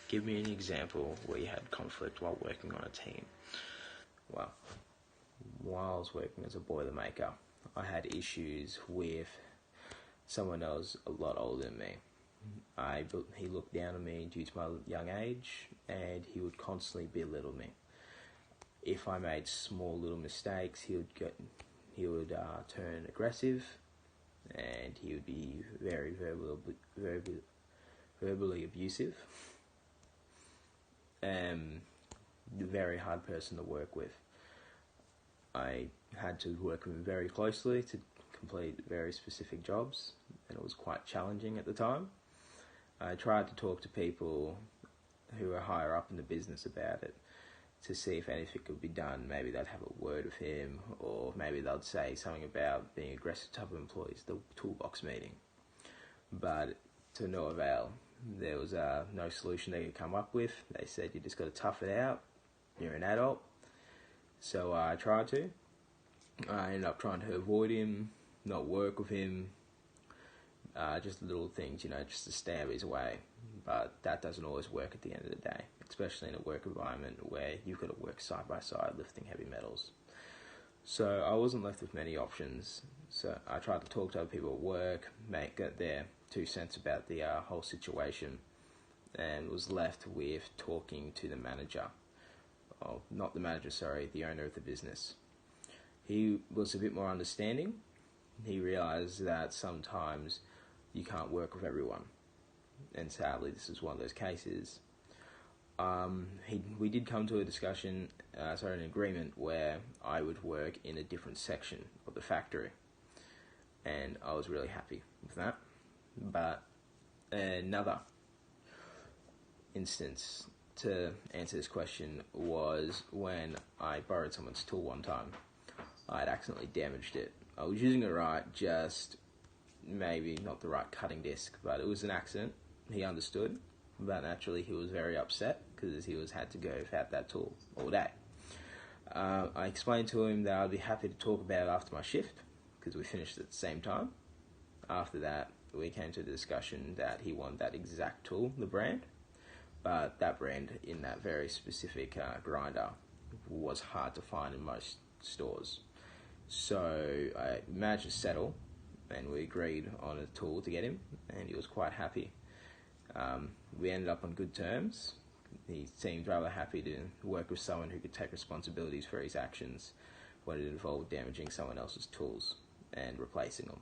Give me an example where you had conflict while working on a team. Well, while I was working as a boilermaker, I had issues with someone else a lot older than me. He looked down on me due to my young age, and he would constantly belittle me. If I made small little mistakes, he would turn aggressive, and he would be very verbally abusive. Very hard person to work with. I had to work with him very closely to complete very specific jobs, and it was quite challenging at the time. I tried to talk to people who were higher up in the business about it to see if anything could be done. Maybe they'd have a word with him, or maybe they'd say something about being aggressive type of employees, the toolbox meeting. But to no avail. There was no solution they could come up with. They said, you just got to tough it out. You're an adult. So I tried to. I ended up trying to avoid him, not work with him, just little things, just to stay out of his way. But that doesn't always work at the end of the day, especially in a work environment where you've got to work side by side lifting heavy metals. So I wasn't left with many options. So I tried to talk to other people at work, get their 2 cents about the whole situation, and was left with talking to the manager. Oh, not the manager, sorry, the owner of the business. He was a bit more understanding. He realised that sometimes you can't work with everyone, and sadly this is one of those cases. We did come to a discussion, an agreement where I would work in a different section of the factory, and I was really happy with that. But another instance to answer this question was when I borrowed someone's tool one time. I'd accidentally damaged it. I was using it right, just maybe not the right cutting disc, but it was an accident. He understood, but naturally he was very upset because he had to go without that tool all day. I explained to him that I'd be happy to talk about it after my shift because we finished at the same time. After that, we came to the discussion that he wanted that exact tool, the brand, but that brand in that very specific grinder was hard to find in most stores. So I managed to settle, and we agreed on a tool to get him, and he was quite happy. We ended up on good terms. He seemed rather happy to work with someone who could take responsibilities for his actions when it involved damaging someone else's tools and replacing them.